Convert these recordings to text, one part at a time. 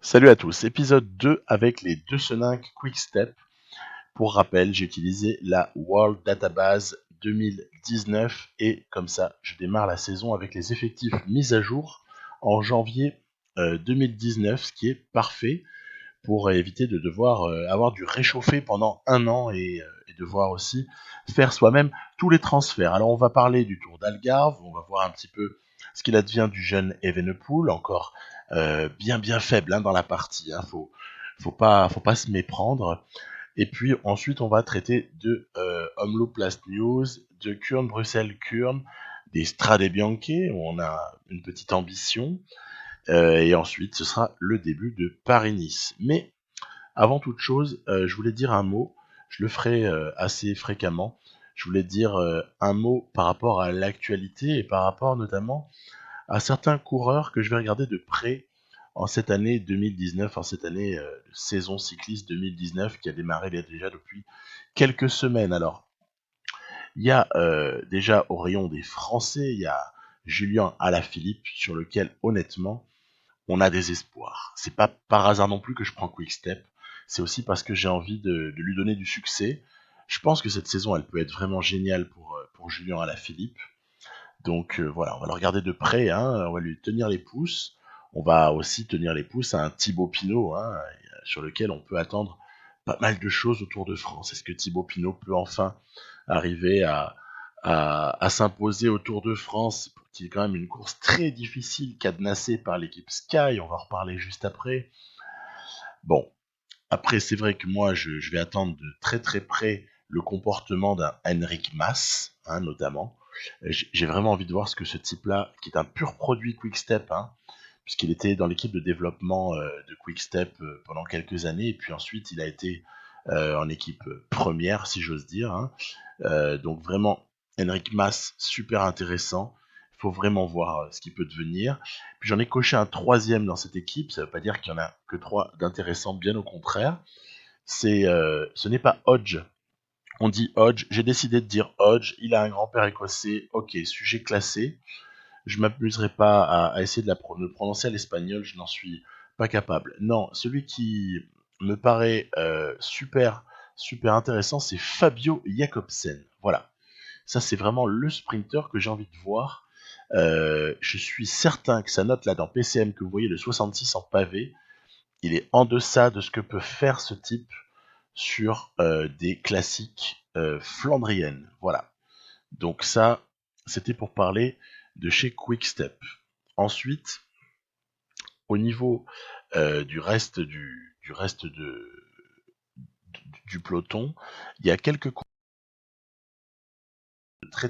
Salut à tous, épisode 2 avec les deux Seninck Quickstep. Pour rappel, j'ai utilisé la World Database 2019 et comme ça, je démarre la saison avec les effectifs mis à jour en janvier 2019, ce qui est parfait pour éviter de devoir avoir du réchauffé pendant un an et devoir aussi faire soi-même tous les transferts. Alors on va parler du Tour d'Algarve, on va voir un petit peu ce qu'il advient du jeune Evenepoel, encore bien faible dans la partie, faut pas se méprendre. Et puis ensuite on va traiter de Omloop Last News, de Kuurne Bruxelles Kuurne, des Strade Bianche où on a une petite ambition. Et ensuite, ce sera le début de Paris-Nice. Mais avant toute chose, je voulais dire un mot. Je le ferai assez fréquemment. Je voulais dire un mot par rapport à l'actualité et par rapport notamment à certains coureurs que je vais regarder de près en cette année 2019, en cette année saison cycliste 2019 qui a démarré déjà depuis quelques semaines. Alors, il y a déjà au rayon des Français, il y a Julien Alaphilippe sur lequel honnêtement on a des espoirs. C'est pas par hasard non plus que je prends Quickstep, c'est aussi parce que j'ai envie de lui donner du succès. Je pense que cette saison, elle peut être vraiment géniale pour Julien Alaphilippe. Donc voilà, on va le regarder de près, on va lui tenir les pouces. On va aussi tenir les pouces à un Thibaut Pinot, sur lequel on peut attendre pas mal de choses au Tour de France. Est-ce que Thibaut Pinot peut enfin arriver à s'imposer au Tour de France, qui est quand même une course très difficile, cadenassée par l'équipe Sky, on va en reparler juste après. Bon, après c'est vrai que moi je vais attendre de très près le comportement d'un Henrik Mas, notamment. J'ai vraiment envie de voir ce que ce type-là, qui est un pur produit Quickstep, puisqu'il était dans l'équipe de développement de Quickstep pendant quelques années, et puis ensuite il a été en équipe première, si j'ose dire. Donc vraiment, Henrik Mas, super intéressant. Il faut vraiment voir ce qu'il peut devenir. Puis j'en ai coché un troisième dans cette équipe. Ça ne veut pas dire qu'il y en a que trois d'intéressants, bien au contraire. Ce n'est pas Hodge. On dit Hodge. J'ai décidé de dire Hodge. Il a un grand-père écossais. Ok, sujet classé. Je m'amuserai pas à essayer de le prononcer à l'espagnol. Je n'en suis pas capable. Non, celui qui me paraît super intéressant, c'est Fabio Jakobsen. Voilà. Ça, c'est vraiment le sprinter que j'ai envie de voir. Je suis certain que sa note là dans PCM que vous voyez, le 66 en pavé, il est en deçà de ce que peut faire ce type sur des classiques flandriennes. Voilà. Donc ça, c'était pour parler de chez Quickstep. Ensuite, au niveau du peloton, il y a quelques courses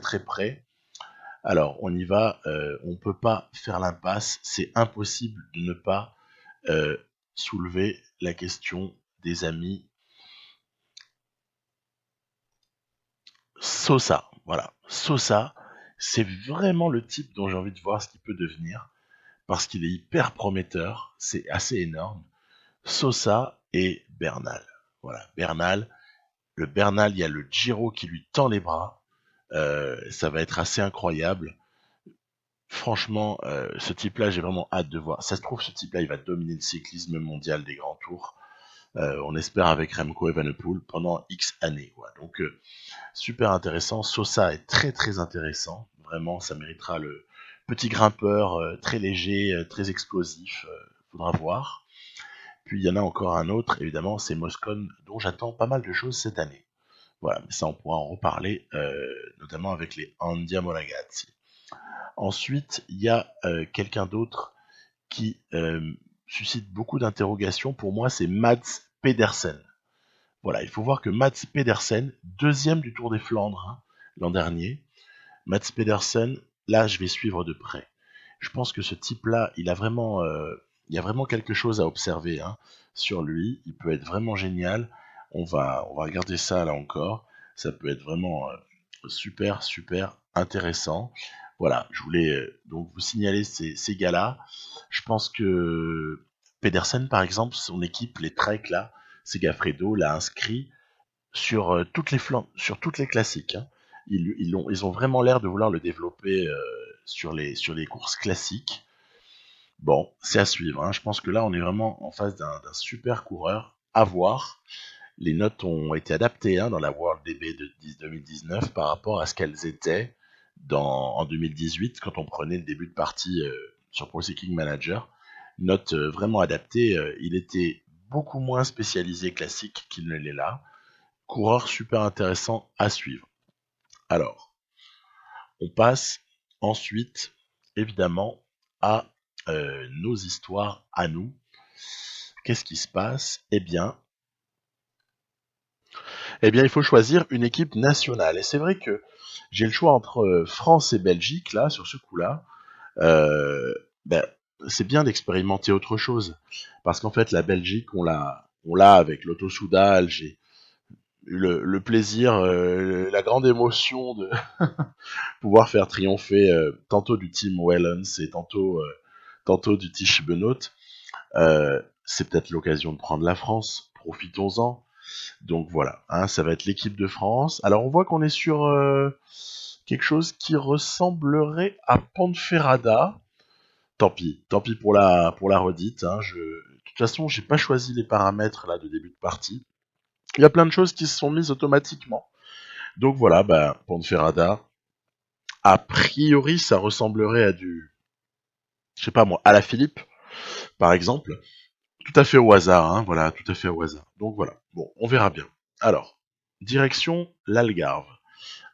très près. Alors, on y va, on peut pas faire l'impasse, c'est impossible de ne pas euh, soulever la question des amis Sosa. Voilà, Sosa, c'est vraiment le type dont j'ai envie de voir ce qu'il peut devenir, parce qu'il est hyper prometteur, c'est assez énorme. Sosa et Bernal. Voilà, Bernal. Le Bernal, il y a le Giro qui lui tend les bras. Ça va être assez incroyable. Franchement, ce type-là, j'ai vraiment hâte de voir. Ça se trouve, ce type-là, il va dominer le cyclisme mondial des grands tours. On espère avec Remco Evenepoel pendant X années. Quoi. Donc, super intéressant. Sosa est très intéressant. Vraiment, ça méritera le petit grimpeur très léger, très explosif. Faudra voir. Puis il y en a encore un autre, évidemment, c'est Moscone, dont j'attends pas mal de choses cette année. Voilà, mais ça on pourra en reparler, notamment avec les Andiamo Ragazzi. Ensuite, il y a quelqu'un d'autre qui suscite beaucoup d'interrogations. Pour moi, c'est Mads Pedersen. Voilà, il faut voir que Mads Pedersen, deuxième du Tour des Flandres l'an dernier, Mads Pedersen, là, je vais suivre de près. Je pense que ce type-là, il y a vraiment quelque chose à observer sur lui. Il peut être vraiment génial. On va regarder ça là encore. Ça peut être vraiment super intéressant. Voilà, je voulais donc vous signaler ces gars-là. Je pense que Pedersen, par exemple, son équipe, les Trek là, Segafredo l'a inscrit sur toutes les classiques. Ils ont vraiment l'air de vouloir le développer sur les courses classiques. Bon, c'est à suivre, hein. Je pense que là, on est vraiment en face d'un super coureur à voir. Les notes ont été adaptées, hein, dans la World DB de 2019 par rapport à ce qu'elles étaient en 2018 quand on prenait le début de partie sur Pro Cycling Manager. Notes vraiment adaptées. Il était beaucoup moins spécialisé classique qu'il ne l'est là. Coureur super intéressant à suivre. Alors, on passe ensuite, évidemment, à nos histoires à nous. Qu'est-ce qui se passe? Il faut choisir une équipe nationale. Et c'est vrai que j'ai le choix entre France et Belgique, là, sur ce coup-là. Euh, ben, c'est bien d'expérimenter autre chose. Parce qu'en fait, la Belgique, on l'a avec l'Auto Soudal. J'ai eu le plaisir, la grande émotion de pouvoir faire triompher tantôt du team Wellens et tantôt du Tish Benoît. C'est peut-être l'occasion de prendre la France. Profitons-en. Donc voilà, hein, ça va être l'équipe de France. Alors on voit qu'on est sur quelque chose qui ressemblerait à Ponferrada. Tant pis pour la redite. Hein, de toute façon, j'ai pas choisi les paramètres là de début de partie. Il y a plein de choses qui se sont mises automatiquement. Donc voilà, Ponferrada. A priori, ça ressemblerait à je sais pas moi, à la Philippe, par exemple. Tout à fait au hasard, hein, voilà, tout à fait au hasard. Donc voilà, bon, on verra bien. Alors, direction l'Algarve.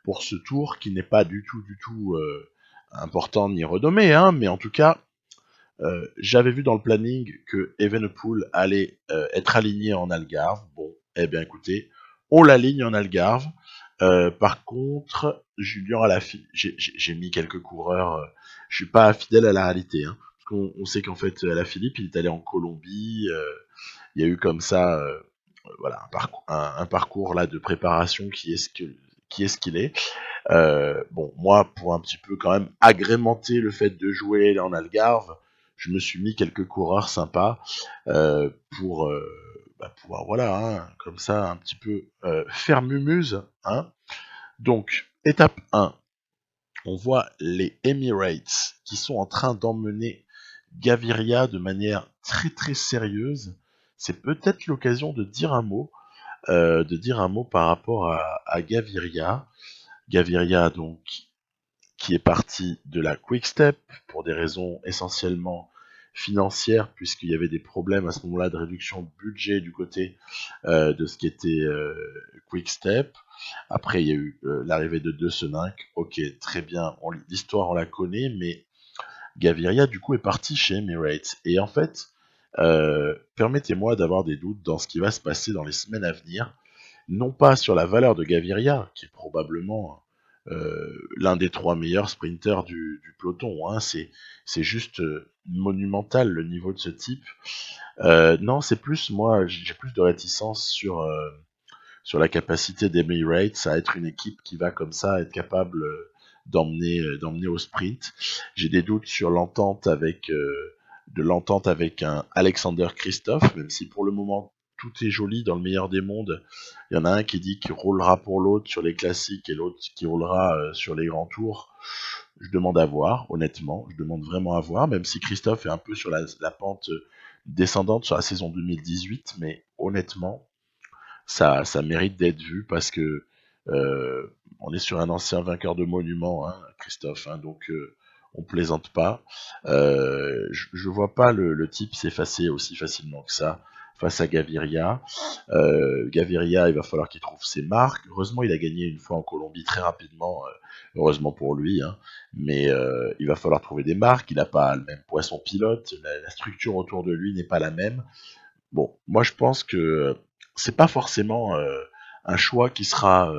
Pour ce tour qui n'est pas du tout important ni renommé, hein, mais en tout cas, j'avais vu dans le planning que Evenepoel allait être aligné en Algarve. Bon, eh bien écoutez, on l'aligne en Algarve. Par contre, Julien Alaphilippe, j'ai mis quelques coureurs. Je suis pas fidèle à la réalité, hein, parce qu'on sait qu'en fait, Alaphilippe, il est allé en Colombie. Il y a eu comme ça, voilà, un parcours là de préparation qui est ce qu'il est. Bon, moi, pour un petit peu quand même agrémenter le fait de jouer en Algarve, je me suis mis quelques coureurs sympas pour pouvoir, voilà, hein, comme ça, un petit peu faire mumuse. Hein. Donc, étape 1, on voit les Emirates qui sont en train d'emmener Gaviria de manière très très sérieuse. C'est peut-être l'occasion de dire un mot par rapport à Gaviria. Gaviria, donc, qui est parti de la Quick-Step pour des raisons essentiellement financières, puisqu'il y avait des problèmes à ce moment-là de réduction de budget du côté de ce qui était Quick-Step. Après, il y a eu l'arrivée de De Seninck. Ok, très bien, l'histoire on la connaît, mais Gaviria du coup est parti chez Emirates. Et en fait, permettez-moi d'avoir des doutes dans ce qui va se passer dans les semaines à venir, non pas sur la valeur de Gaviria, qui est probablement l'un des 3 meilleurs sprinters du peloton. Hein. C'est juste monumental le niveau de ce type. Non, c'est plus, moi, j'ai plus de réticence sur la capacité d'Emirates à être une équipe qui va comme ça être capable d'emmener au sprint. J'ai des doutes sur l'entente avec un Alexander Christophe, même si pour le moment tout est joli dans le meilleur des mondes. Il y en a un qui dit qu'il roulera pour l'autre sur les classiques et l'autre qui roulera sur les grands tours. Je demande à voir, honnêtement. Je demande vraiment à voir, même si Christophe est un peu sur la pente descendante sur la saison 2018, mais honnêtement, ça mérite d'être vu parce que on est sur un ancien vainqueur de monument, hein, Christophe, hein, donc on plaisante pas. Je vois pas le type s'effacer aussi facilement que ça face à Gaviria. Gaviria, il va falloir qu'il trouve ses marques. Heureusement, il a gagné une fois en Colombie très rapidement, heureusement pour lui, hein, mais il va falloir trouver des marques. Il n'a pas le même poisson pilote, la structure autour de lui n'est pas la même. Bon, moi je pense que c'est pas forcément un choix qui sera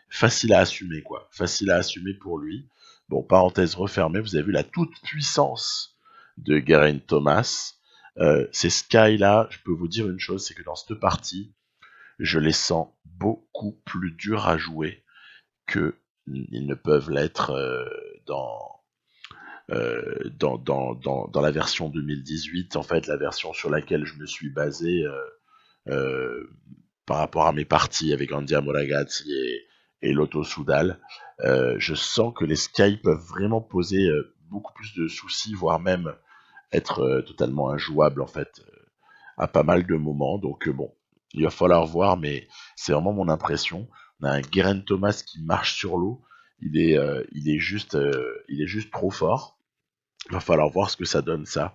facile à assumer, quoi. Facile à assumer pour lui. Bon, parenthèse refermée, vous avez vu la toute puissance de Geraint Thomas. Ces Sky là, je peux vous dire une chose, c'est que dans cette partie, je les sens beaucoup plus durs à jouer que ils ne peuvent l'être dans la version 2018, en fait, la version sur laquelle je me suis basé euh, par rapport à mes parties avec Andia Moragazzi et Lotto Soudal. Je sens que les Sky peuvent vraiment poser beaucoup plus de soucis, voire même être totalement injouable en fait à pas mal de moments. Donc bon, il va falloir voir, mais c'est vraiment mon impression. On a un Geraint Thomas qui marche sur l'eau. Il est juste trop fort. Il va falloir voir ce que ça donne ça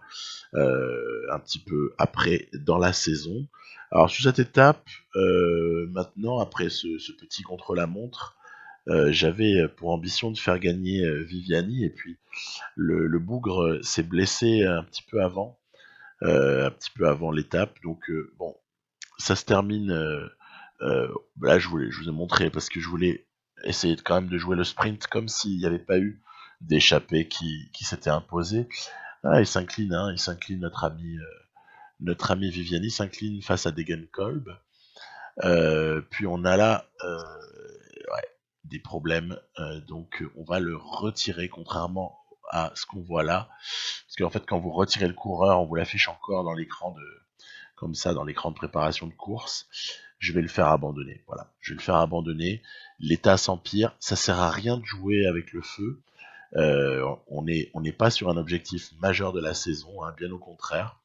un petit peu après dans la saison. Alors sur cette étape, maintenant après ce petit contre-la-montre, j'avais pour ambition de faire gagner Viviani et puis le bougre s'est blessé un petit peu avant l'étape. Donc bon, ça se termine. Là, je vous ai montré parce que je voulais essayer quand même de jouer le sprint comme s'il n'y avait pas eu d'échappée qui s'était imposé. Ah, il s'incline notre ami Viviani s'incline face à Degenkolb. Puis on a là ouais, des problèmes, donc on va le retirer contrairement à ce qu'on voit là. Parce qu'en fait, quand vous retirez le coureur, on vous l'affiche encore dans l'écran comme ça, dans l'écran de préparation de course. Je vais le faire abandonner. Voilà, je vais le faire abandonner. L'état s'empire. Ça sert à rien de jouer avec le feu. On n'est pas sur un objectif majeur de la saison, hein, bien au contraire.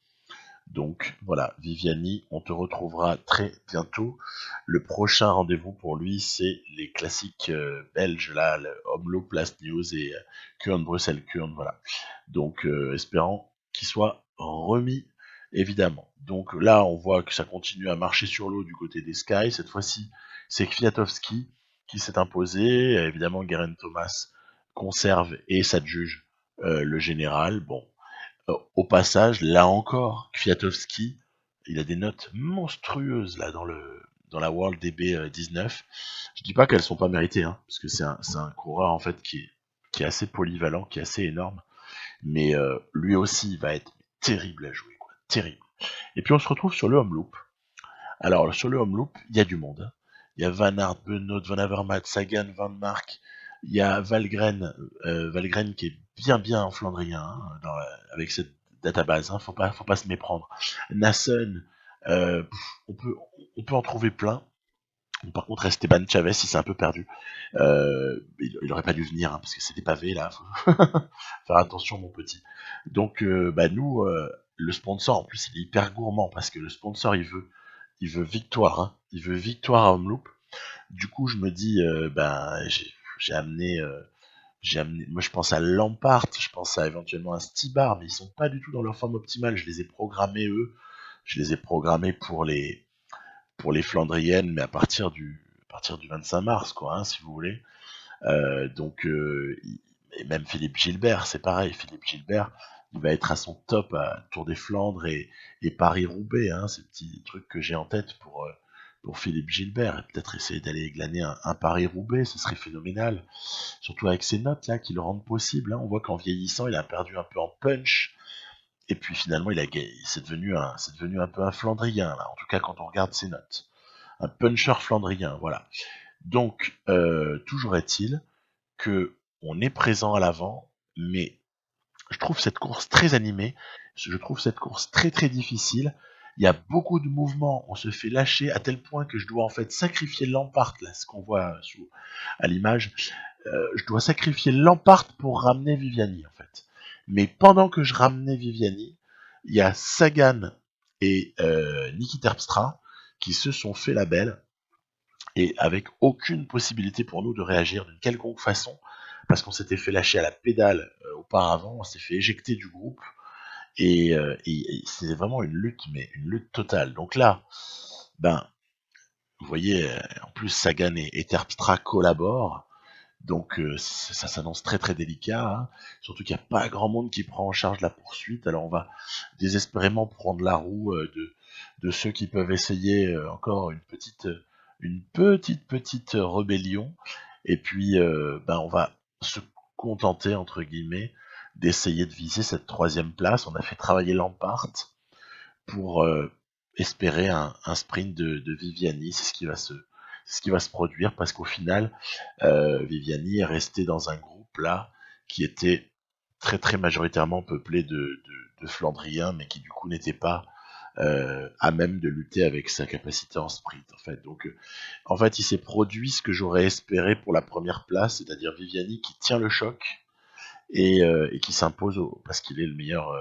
Donc voilà, Viviani, on te retrouvera très bientôt. Le prochain rendez-vous pour lui, c'est les classiques belges, là, le Omloop, Last News et Kuurne, Bruxelles, Kuurne, voilà. Donc espérant qu'il soit remis, évidemment. Donc là, on voit que ça continue à marcher sur l'eau du côté des Sky. Cette fois-ci, c'est Kwiatkowski qui s'est imposé. Évidemment, Geraint Thomas conserve et s'adjuge le général. Bon, au passage, là encore, Kwiatkowski, il a des notes monstrueuses là dans la World DB 19. Je dis pas qu'elles sont pas méritées, hein, parce que c'est un coureur en fait qui est assez polyvalent, qui est assez énorme, mais lui aussi il va être terrible à jouer, quoi, terrible. Et puis on se retrouve sur le home loop. Alors sur le home loop, il y a du monde, hein. Il y a Van Aert, Benoît, Van Avermaet, Sagan, Van Mark. Il y a Valgren qui est bien en flandrien hein, avec cette database. Hein, faut pas se méprendre. Nassen, euh, on peut on peut en trouver plein. Par contre, Esteban Chavez, il s'est un peu perdu. Il aurait pas dû venir hein, parce que c'est des pavés là. Faut faire attention, mon petit. Donc, bah nous, le sponsor en plus, il est hyper gourmand parce que le sponsor, il veut victoire. Hein. Il veut victoire à Homeloop. Du coup, je me dis, ben, j'ai amené, moi je pense à Lampard, je pense à éventuellement un Stibar, mais ils sont pas du tout dans leur forme optimale. Je les ai programmés eux, je les ai programmés pour les Flandriennes, mais à partir du 25 mars, quoi, hein, si vous voulez. Donc, et même Philippe Gilbert, c'est pareil. Philippe Gilbert, il va être à son top à Tour des Flandres et Paris-Roubaix. Hein, ces petits trucs que j'ai en tête pour Philippe Gilbert. Et peut-être essayer d'aller glaner un Paris-Roubaix, ce serait phénoménal. Surtout avec ces notes là qui le rendent possible. Hein. On voit qu'en vieillissant, il a perdu un peu en punch. Et puis finalement, c'est devenu un peu un Flandrien, là. En tout cas, quand on regarde ses notes. Un puncher flandrien, voilà. Donc, toujours est-il que on est présent à l'avant, mais je trouve cette course très animée, je trouve cette course très difficile. Il y a beaucoup de mouvements, on se fait lâcher à tel point que je dois en fait sacrifier Lampard, là, ce qu'on voit à l'image. Je dois sacrifier Lampard pour ramener Viviani, en fait. Mais pendant que je ramenais Viviani, il y a Sagan et Niki Terpstra qui se sont fait la belle et avec aucune possibilité pour nous de réagir d'une quelconque façon, parce qu'on s'était fait lâcher à la pédale auparavant, on s'est fait éjecter du groupe, et c'était vraiment une lutte, mais une lutte totale. Donc là, ben, vous voyez, en plus Sagan et Terpstra collaborent, donc ça s'annonce très délicat, hein. Surtout qu'il n'y a pas grand monde qui prend en charge la poursuite, alors on va désespérément prendre la roue de ceux qui peuvent essayer encore une petite rébellion, et puis ben on va se contenter entre guillemets d'essayer de viser cette troisième place. On a fait travailler Lampard pour espérer un sprint de Viviani, c'est ce qui va se produire parce qu'au final Viviani est resté dans un groupe là qui était très majoritairement peuplé de Flandriens, mais qui du coup n'était pas à même de lutter avec sa capacité en sprint en fait. Donc en fait il s'est produit ce que j'aurais espéré pour la première place, c'est-à-dire Viviani qui tient le choc et qui s'impose parce qu'il est le meilleur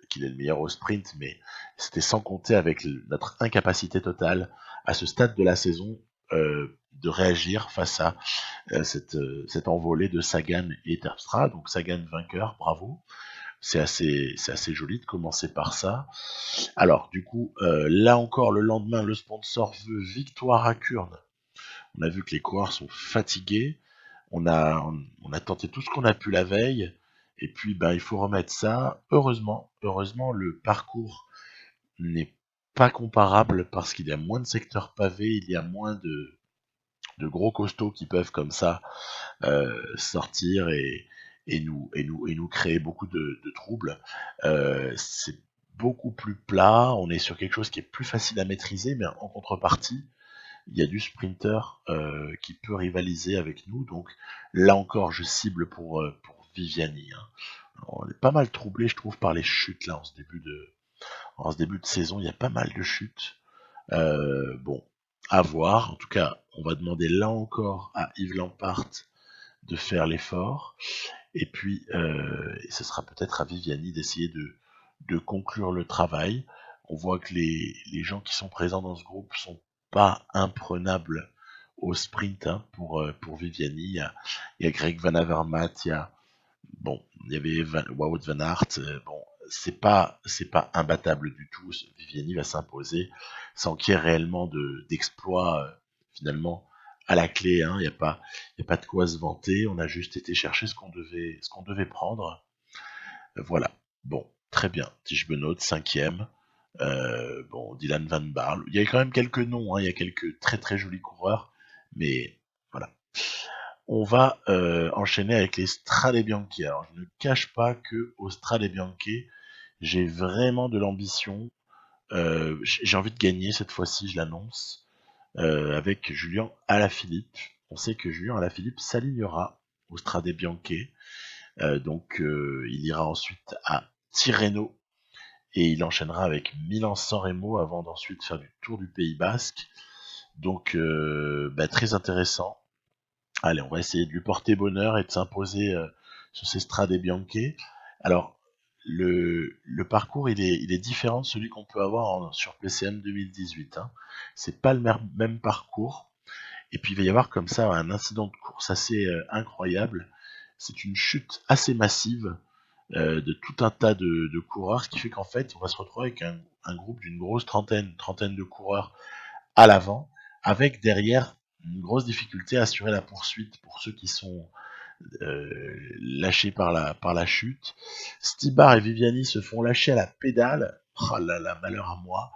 qu'il est le meilleur au sprint, mais c'était sans compter avec notre incapacité totale à ce stade de la saison de réagir face à cette envolée de Sagan et Terpstra. Donc Sagan vainqueur, bravo. C'est assez joli de commencer par ça. Alors, du coup, là encore, le lendemain, le sponsor veut victoire à Kurn. On a vu que les coureurs sont fatigués. On a tenté tout ce qu'on a pu la veille. Et puis, ben, il faut remettre ça. Heureusement, le parcours n'est pas comparable parce qu'il y a moins de secteurs pavés, il y a moins de gros costauds qui peuvent comme ça sortir et nous créer beaucoup de troubles. C'est beaucoup plus plat, on est sur quelque chose qui est plus facile à maîtriser, mais en contrepartie, il y a du sprinter qui peut rivaliser avec nous. Donc là encore, je cible pour Viviani. Hein. On est pas mal troublé, je trouve, par les chutes là en ce début de saison. Il y a pas mal de chutes. Bon, à voir. En tout cas, on va demander là encore à Yves Lampart de faire l'effort. Et puis, ce sera peut-être à Viviani d'essayer de conclure le travail. On voit que les gens qui sont présents dans ce groupe sont pas imprenables au sprint hein, pour Viviani. Il y a Greg Van Avermaet, il y avait Wout Van Aert. Bon, c'est pas imbattable du tout. Viviani va s'imposer sans qu'il y ait réellement d'exploit finalement à la clé. Hein. Il y a pas de quoi se vanter. On a juste été chercher ce qu'on devait prendre. Voilà. Bon, très bien. Tige Benoît, 5e. Bon, Dylan Van Baarle. Il y a quand même quelques noms. Hein. Il y a quelques très très jolis coureurs, mais voilà. On va enchaîner avec les Strade Bianche. Alors, je ne cache pas que au Strade Bianche, j'ai vraiment de l'ambition. J'ai envie de gagner cette fois-ci, je l'annonce, avec Julien Alaphilippe. On sait que Julien Alaphilippe s'alignera au Strade Bianche. Donc, il ira ensuite à Tirreno et il enchaînera avec Milan-San Remo avant d'ensuite faire du Tour du Pays Basque. Donc, très intéressant. Allez, on va essayer de lui porter bonheur et de s'imposer sur ces Strade Bianche. Alors, le parcours, il est différent de celui qu'on peut avoir sur PCM 2018. Hein. C'est pas le même parcours. Et puis, il va y avoir comme ça un incident de course assez incroyable. C'est une chute assez massive de tout un tas de coureurs, ce qui fait qu'en fait, on va se retrouver avec un groupe d'une grosse trentaine de coureurs à l'avant, avec derrière une grosse difficulté à assurer la poursuite pour ceux qui sont lâchés par la chute. Stibar et Viviani se font lâcher à la pédale. Oh là là, malheur à moi.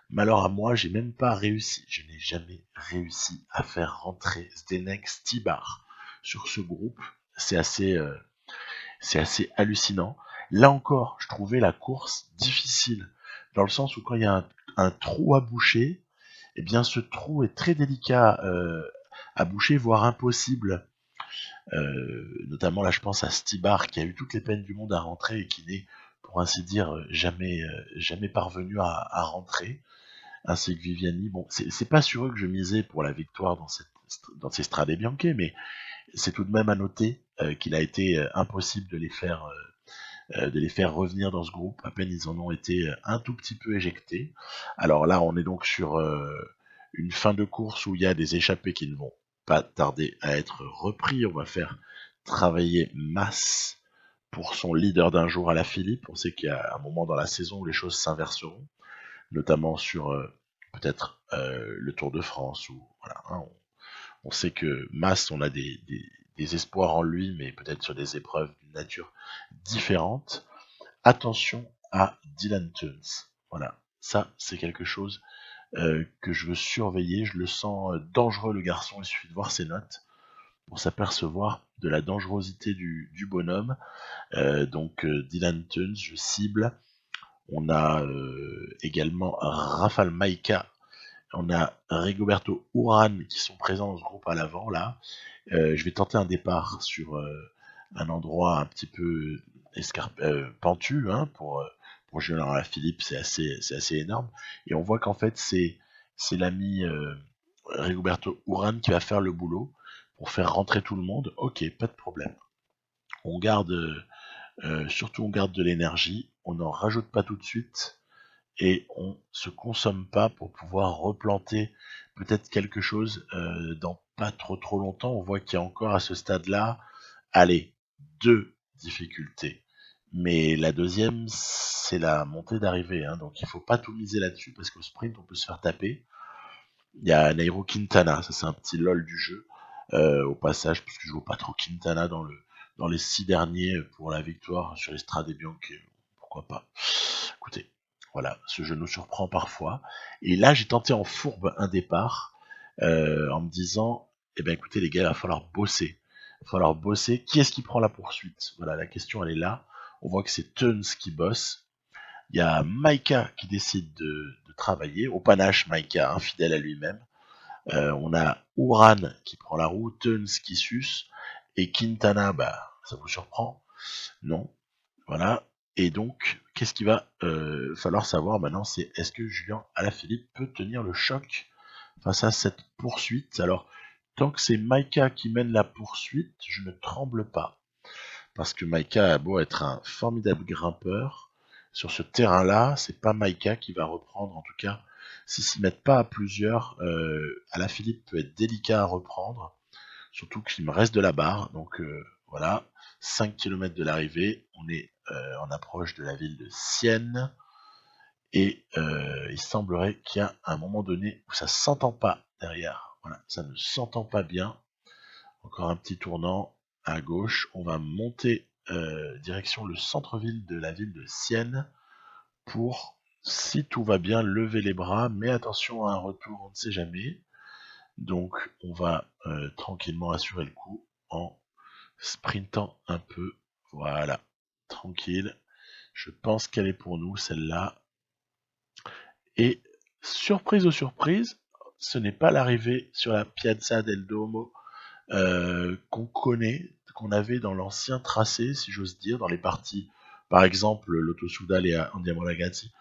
Malheur à moi, j'ai même pas réussi. Je n'ai jamais réussi à faire rentrer Zdenek Stibar sur ce groupe. C'est assez hallucinant. Là encore, je trouvais la course difficile, dans le sens où quand il y a un trou à boucher, eh bien ce trou est très délicat à boucher, voire impossible. Notamment là, je pense à Stibar qui a eu toutes les peines du monde à rentrer et qui n'est, pour ainsi dire, jamais parvenu à rentrer. Ainsi que Viviani. Bon, c'est pas sur eux que je misais pour la victoire dans ces Strade Bianche, mais c'est tout de même à noter qu'il a été impossible de les faire revenir dans ce groupe. À peine ils en ont été un tout petit peu éjectés. Alors là, on est donc sur une fin de course où il y a des échappés qui ne vont pas tarder à être repris. On va faire travailler Mas pour son leader d'un jour à la Philippe. On sait qu'il y a un moment dans la saison où les choses s'inverseront, notamment sur peut-être le Tour de France. Voilà, hein, on sait que Mas, on a des espoirs en lui, mais peut-être sur des épreuves d'une nature différente. Attention à Dylan Teuns. Voilà, ça c'est quelque chose que je veux surveiller. Je le sens dangereux le garçon, il suffit de voir ses notes pour s'apercevoir de la dangerosité du bonhomme. Donc Dylan Teuns, je cible. On a également Rafal Maïka, on a Rigoberto Urán qui sont présents dans ce groupe à l'avant là. Je vais tenter un départ sur un endroit un petit peu pentu hein, pour Julien Alaphilippe, c'est assez énorme. Et on voit qu'en fait c'est l'ami Rigoberto Urán qui va faire le boulot pour faire rentrer tout le monde. Ok, pas de problème. On garde surtout on garde de l'énergie, on n'en rajoute pas tout de suite et on se consomme pas pour pouvoir replanter peut-être quelque chose dans pas trop longtemps. On voit qu'il y a encore à ce stade-là, allez, 2 difficultés. Mais la deuxième, c'est la montée d'arrivée, hein, donc il faut pas tout miser là-dessus parce qu'au sprint on peut se faire taper. Il y a Nairo Quintana, ça c'est un petit lol du jeu, au passage, parce que je vois pas trop Quintana dans les 6 derniers pour la victoire sur l'Estrade Bianche, pourquoi pas. Écoutez, voilà, ce jeu nous surprend parfois. Et là, j'ai tenté en fourbe un départ, en me disant, eh ben écoutez les gars, il va falloir bosser. Il va falloir bosser. Qui est-ce qui prend la poursuite? Voilà, la question elle est là. On voit que c'est Tuns qui bosse. Il y a Maika qui décide de travailler. Au panache, Maika, infidèle à lui-même. On a Uran qui prend la roue, Tuns qui suce, et Quintana, bah, ça vous surprend? Non. Voilà. Et donc, qu'est-ce qu'il va falloir savoir maintenant, c'est est-ce que Julien Alaphilippe peut tenir le choc face à cette poursuite? Alors, tant que c'est Maika qui mène la poursuite, je ne tremble pas. Parce que Maika a beau être un formidable grimpeur, sur ce terrain-là, c'est pas Maika qui va reprendre, en tout cas, s'ils s'y mettent pas à plusieurs, Alaphilippe peut être délicat à reprendre, surtout qu'il me reste de la barre, donc voilà, 5 km de l'arrivée, on est en approche de la ville de Sienne, et il semblerait qu'il y a un moment donné où ça s'entend pas derrière, voilà, ça ne s'entend pas bien, encore un petit tournant à gauche, on va monter direction le centre-ville de la ville de Sienne pour, si tout va bien, lever les bras, mais attention à un retour, on ne sait jamais. Donc on va tranquillement assurer le coup en sprintant un peu. Voilà, tranquille. Je pense qu'elle est pour nous, celle-là. Et surprise aux surprises, ce n'est pas l'arrivée sur la Piazza del Duomo qu'on connaît, qu'on avait dans l'ancien tracé, si j'ose dire, dans les parties, par exemple, Lotto Soudal et Andiamo Ragazzi.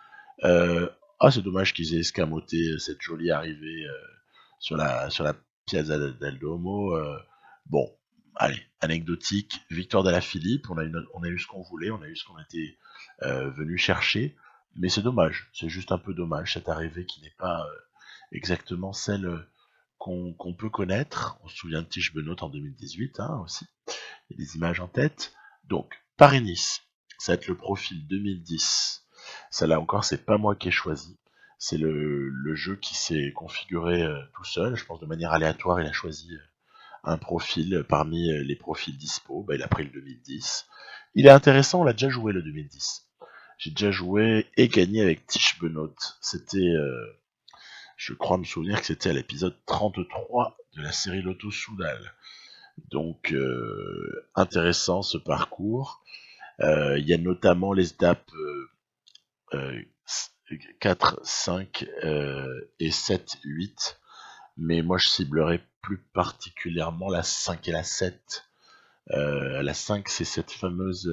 C'est dommage qu'ils aient escamoté cette jolie arrivée sur la Piazza del Duomo. Bon, allez, anecdotique, victoire d'Alaphilippe, on a eu ce qu'on voulait, on a eu ce qu'on était venu chercher, mais c'est dommage, c'est juste un peu dommage, cette arrivée qui n'est pas exactement celle qu'on peut connaître. On se souvient de Tish Benoît en 2018 hein, aussi, il y a des images en tête. Donc, Paris-Nice, ça va être le profil 2010. Ça là encore, c'est pas moi qui ai choisi. C'est le jeu qui s'est configuré tout seul. Je pense de manière aléatoire, il a choisi un profil parmi les profils dispo. Bah, il a pris le 2010. Il est intéressant, on l'a déjà joué le 2010. J'ai déjà joué et gagné avec Tish Benoît. C'était, je crois me souvenir que c'était à l'épisode 33 de la série Lotto Soudal. Donc, intéressant ce parcours. Il y a notamment les étapes 4, 5 et 7, 8. Mais moi, je ciblerais plus particulièrement la 5 et la 7. La 5, c'est cette fameuse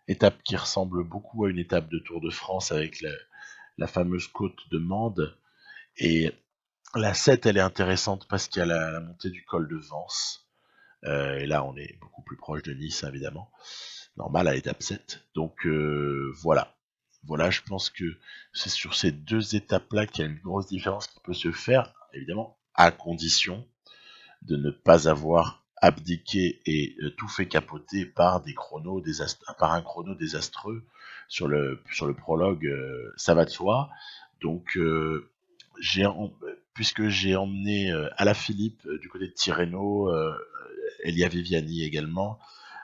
étape qui ressemble beaucoup à une étape de Tour de France avec la fameuse côte de Mende. Et la 7, elle est intéressante parce qu'il y a la montée du col de Vence. Et là, on est beaucoup plus proche de Nice, évidemment. Normal à l'étape 7. Donc voilà. Voilà, je pense que c'est sur ces deux étapes-là qu'il y a une grosse différence qui peut se faire, évidemment, à condition de ne pas avoir abdiqué et tout fait capoter par par un chrono désastreux sur le prologue, ça va de soi. Donc puisque j'ai emmené Alaphilippe du côté de Tirreno, Elia Viviani également,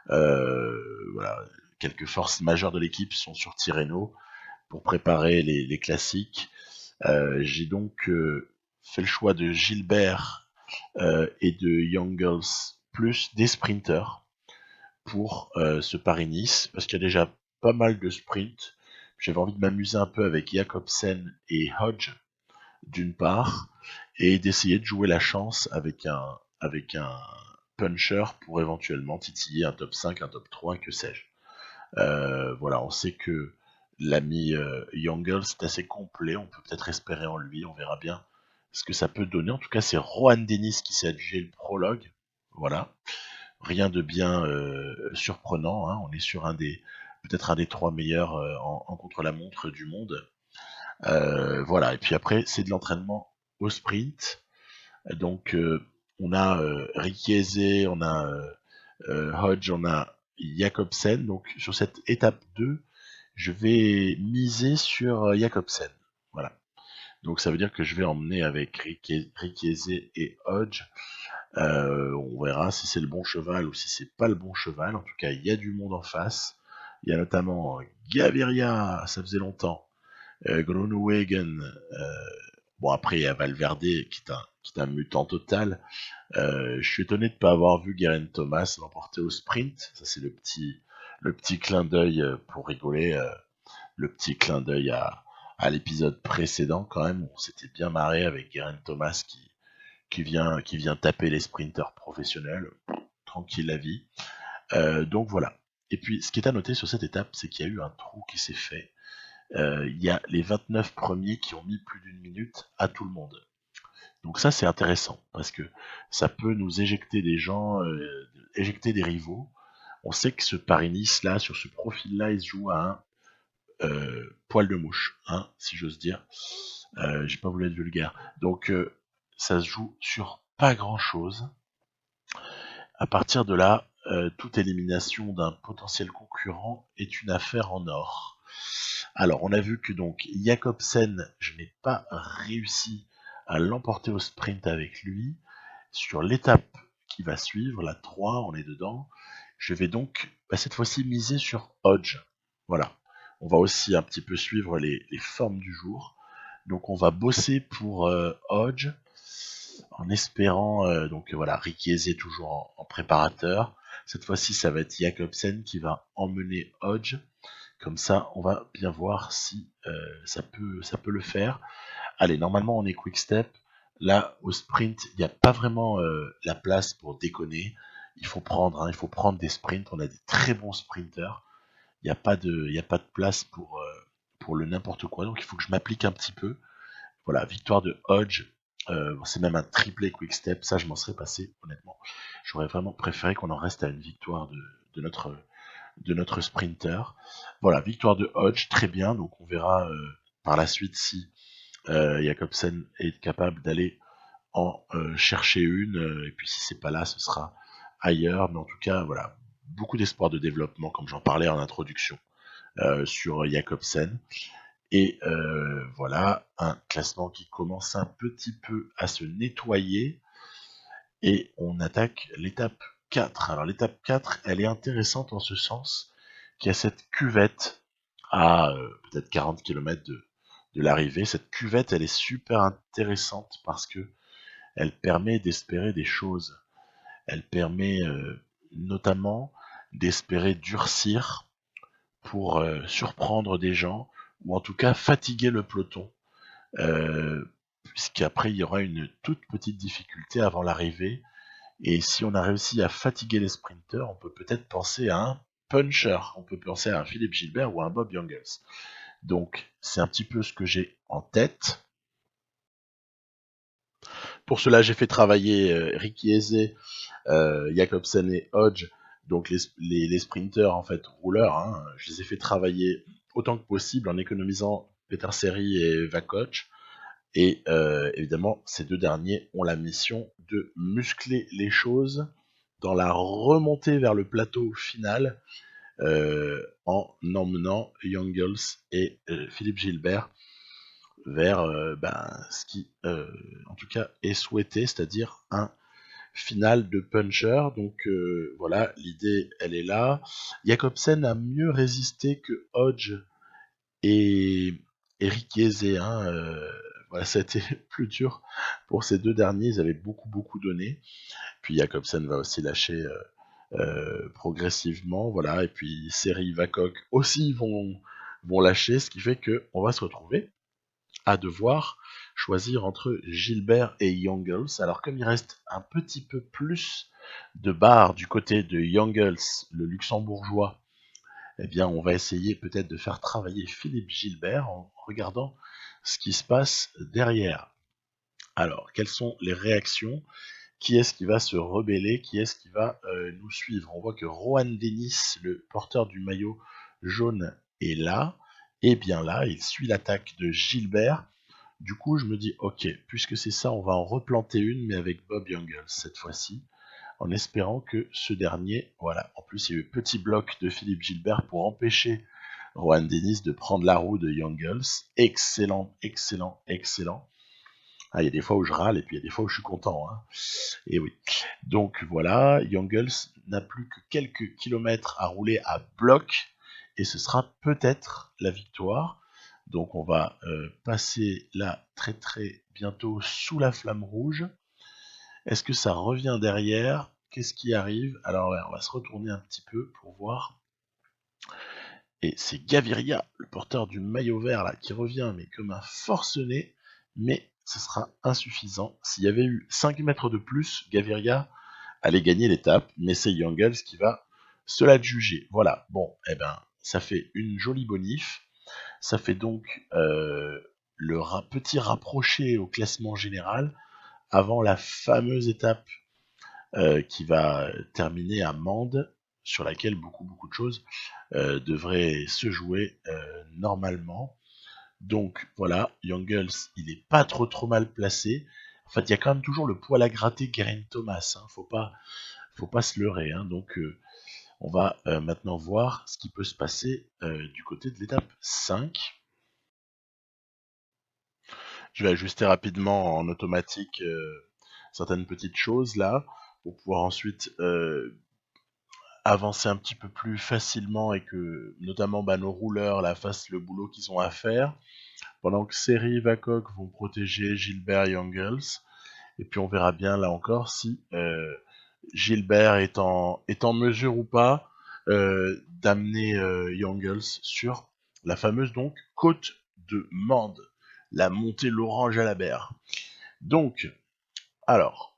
voilà, quelques forces majeures de l'équipe sont sur Tirreno pour préparer les classiques. J'ai donc fait le choix de Gilbert et de Young Girls plus des sprinters pour ce Paris-Nice, parce qu'il y a déjà pas mal de sprints. J'avais envie de m'amuser un peu avec Jacobsen et Hodge, d'une part, et d'essayer de jouer la chance avec un puncher pour éventuellement titiller un top 5, un top 3, que sais-je. Voilà, on sait que l'ami Young Girls est assez complet, on peut peut-être espérer en lui, on verra bien ce que ça peut donner. En tout cas, c'est Rohan Dennis qui s'est adjugé le prologue. Voilà. Rien de bien surprenant, hein. On est sur un des peut-être un des 3 meilleurs en contre-la-montre du monde. Voilà, et puis après, c'est de l'entraînement au sprint. Donc, on a Ricky Eze, on a Hodge, on a Jacobsen. Donc, sur cette étape 2, je vais miser sur Jacobsen. Voilà. Donc, ça veut dire que je vais emmener avec Ricky Eze et Hodge. On verra si c'est le bon cheval ou si c'est pas le bon cheval. En tout cas, il y a du monde en face. Il y a notamment Gaviria, ça faisait longtemps. Groenewegen. Bon, après, il y a Valverde qui est un mutant total. Je suis étonné de ne pas avoir vu Geraint Thomas l'emporter au sprint. Ça, c'est le petit clin d'œil pour rigoler. Le petit clin d'œil à l'épisode précédent, quand même. On s'était bien marré avec Geraint Thomas qui vient taper les sprinters professionnels. Tranquille la vie. Donc voilà. Et puis, ce qui est à noter sur cette étape, c'est qu'il y a eu un trou qui s'est fait. Il y a les 29 premiers qui ont mis plus d'une minute à tout le monde. Donc ça, c'est intéressant, parce que ça peut nous éjecter des gens, éjecter des rivaux. On sait que ce Paris-Nice, là, sur ce profil-là, il se joue à un poil de mouche, hein, si j'ose dire. J'ai pas voulu être vulgaire. Donc, ça se joue sur pas grand-chose. À partir de là, toute élimination d'un potentiel concurrent est une affaire en or. Alors, on a vu que donc Jacobsen, je n'ai pas réussi à l'emporter au sprint avec lui. Sur l'étape qui va suivre, la 3, on est dedans. Je vais donc cette fois-ci miser sur Hodge. Voilà. On va aussi un petit peu suivre les formes du jour. Donc on va bosser pour Hodge en espérant, donc voilà, Ricky Eze toujours en préparateur. Cette fois-ci, ça va être Jacobsen qui va emmener Hodge. Comme ça, on va bien voir si ça peut le faire. Allez, normalement, on est quick step. Là, au sprint, il n'y a pas vraiment la place pour déconner. Il faut prendre des sprints. On a des très bons sprinters. Il n'y a pas de place pour le n'importe quoi. Donc, il faut que je m'applique un petit peu. Voilà, victoire de Hodge. C'est même un triplé quick step. Ça, je m'en serais passé, honnêtement. J'aurais vraiment préféré qu'on en reste à une victoire de notre sprinter. Voilà, victoire de Hodge, très bien. Donc, on verra par la suite si Jacobsen est capable d'aller en chercher une, et puis si c'est pas là, ce sera ailleurs. Mais en tout cas, voilà, beaucoup d'espoir de développement, comme j'en parlais en introduction, sur Jacobsen. Et voilà, un classement qui commence un petit peu à se nettoyer. Et on attaque l'étape 4. Alors l'étape 4, elle est intéressante en ce sens qu'il y a cette cuvette à peut-être 40 km de l'arrivée. Cette cuvette, elle est super intéressante parce que elle permet d'espérer des choses. Elle permet notamment d'espérer durcir pour surprendre des gens ou en tout cas fatiguer le peloton. Puisqu'après il y aura une toute petite difficulté avant l'arrivée. Et si on a réussi à fatiguer les sprinters, on peut peut-être penser à un puncher. On peut penser à un Philippe Gilbert ou à un Bob Jungels. Donc, c'est un petit peu ce que j'ai en tête. Pour cela, j'ai fait travailler Ricky Eze, Jacobsen et Hodge, donc les sprinters, en fait, rouleurs. Hein. Je les ai fait travailler autant que possible en économisant Peter Seri et Vakoch. Et évidemment, ces deux derniers ont la mission de muscler les choses dans la remontée vers le plateau final en emmenant Jungels et Philippe Gilbert vers ce qui, en tout cas, est souhaité, c'est-à-dire un final de puncher. Donc voilà, l'idée, elle est là. Jacobsen a mieux résisté que Hodge et Eric Eze. Hein, voilà, ça a été plus dur pour ces deux derniers. Ils avaient beaucoup donné. Puis Jacobsen va aussi lâcher progressivement. Voilà, et puis Seri, Vakoch aussi vont lâcher, ce qui fait qu'on va se retrouver à devoir choisir entre Gilbert et Jungels. Alors comme il reste un petit peu plus de barres du côté de Jungels, le luxembourgeois, eh bien on va essayer peut-être de faire travailler Philippe Gilbert en regardant ce qui se passe derrière. Alors, quelles sont les réactions? Qui est-ce qui va se rebeller? Qui est-ce qui va nous suivre? On voit que Rohan Dennis, le porteur du maillot jaune est là, et bien là, il suit l'attaque de Gilbert. Du coup, je me dis, ok, puisque c'est ça, on va en replanter une, mais avec Bob Jungels cette fois-ci, en espérant que ce dernier, voilà, en plus il y a eu petit bloc de Philippe Gilbert pour empêcher Rohan Dennis de prendre la roue de Jungels. Excellent, excellent, excellent. Ah, il y a des fois où je râle et puis il y a des fois où je suis content. Hein. Et oui. Donc voilà, Jungels n'a plus que quelques kilomètres à rouler à bloc et ce sera peut-être la victoire. Donc on va passer là très très bientôt sous la flamme rouge. Est-ce que ça revient derrière? Qu'est-ce qui arrive? Alors ouais, on va se retourner un petit peu pour voir. Et c'est Gaviria, le porteur du maillot vert là, qui revient mais comme un forcené. Mais ce sera insuffisant. S'il y avait eu 5 mètres de plus, Gaviria allait gagner l'étape, mais c'est Jungels qui va se l'adjuger. Voilà, bon, eh ben, ça fait une jolie bonif. Ça fait donc le petit rapproché au classement général avant la fameuse étape qui va terminer à Mende, sur laquelle beaucoup de choses devraient se jouer normalement. Donc voilà, Jungels, il est pas trop mal placé. En fait, il y a quand même toujours le poil à gratter Geraint Thomas. Hein. Faut pas se leurrer. Hein. Donc on va maintenant voir ce qui peut se passer du côté de l'étape 5. Je vais ajuster rapidement en automatique certaines petites choses là pour pouvoir ensuite avancer un petit peu plus facilement et que notamment nos rouleurs là fassent le boulot qu'ils ont à faire. Pendant que Seri et Vakok vont protéger Gilbert et Jungels. Et puis on verra bien là encore si Gilbert est en mesure ou pas d'amener Jungels sur la fameuse donc côte de Mende, la montée l'Orange à la berre. Donc, alors,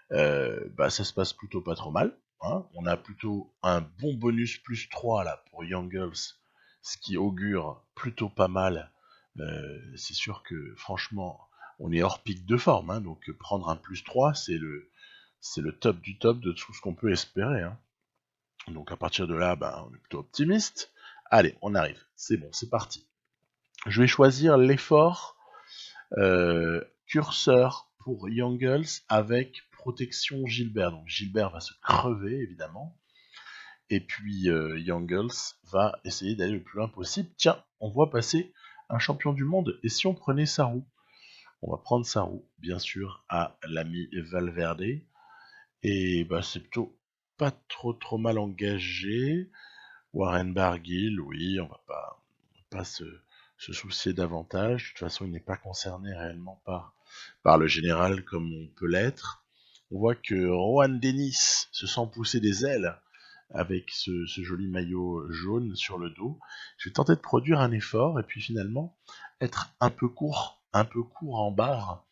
ça se passe plutôt pas trop mal. Hein. On a plutôt un bon bonus plus 3 là pour Jungels, ce qui augure plutôt pas mal. C'est sûr que franchement, on est hors pic de forme, hein, donc prendre un plus 3, c'est le top du top de tout ce qu'on peut espérer. Hein. Donc à partir de là, on est plutôt optimiste. Allez, on arrive. C'est bon, c'est parti. Je vais choisir l'effort curseur pour Jungels avec protection Gilbert. Donc Gilbert va se crever évidemment. Et puis Jungels va essayer d'aller le plus loin possible. Tiens, on voit passer un champion du monde. Et si on prenait sa roue? On va prendre sa roue, bien sûr, à l'ami Valverde. Et c'est plutôt pas trop mal engagé. Warren Barguil, oui, on va pas se soucier davantage. De toute façon, il n'est pas concerné réellement par le général comme on peut l'être. On voit que Rohan Dennis se sent pousser des ailes avec ce joli maillot jaune sur le dos. Je vais tenter de produire un effort et puis finalement être un peu court en barre.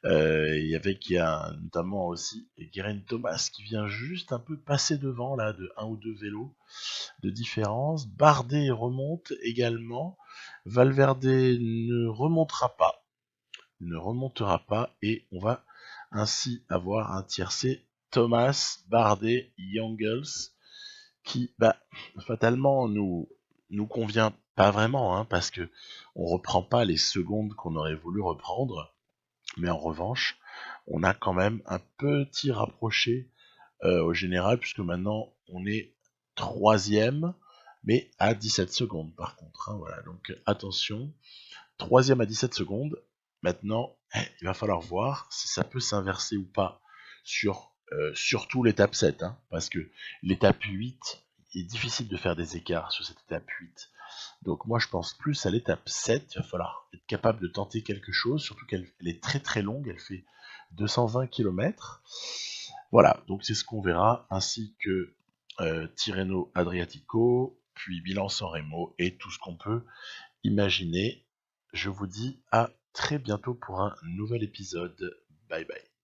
Il y a notamment aussi Geraint Thomas qui vient juste un peu passer devant là de un ou deux vélos de différence. Bardet remonte également. Valverde ne remontera pas et on va ainsi avoir un tiercé Thomas, Bardet, Jungels qui fatalement nous convient pas vraiment hein, parce que on reprend pas les secondes qu'on aurait voulu reprendre. Mais en revanche, on a quand même un petit rapproché au général, puisque maintenant on est troisième, mais à 17 secondes par contre. Hein, voilà, donc attention, troisième à 17 secondes. Maintenant, il va falloir voir si ça peut s'inverser ou pas sur surtout l'étape 7, hein, parce que l'étape 8, il est difficile de faire des écarts sur cette étape 8. Donc moi je pense plus à l'étape 7, il va falloir être capable de tenter quelque chose, surtout qu'elle est très longue, elle fait 220 km. Voilà, donc c'est ce qu'on verra, ainsi que Tirreno Adriatico, puis Milan-San Remo et tout ce qu'on peut imaginer. Je vous dis à très bientôt pour un nouvel épisode. Bye bye.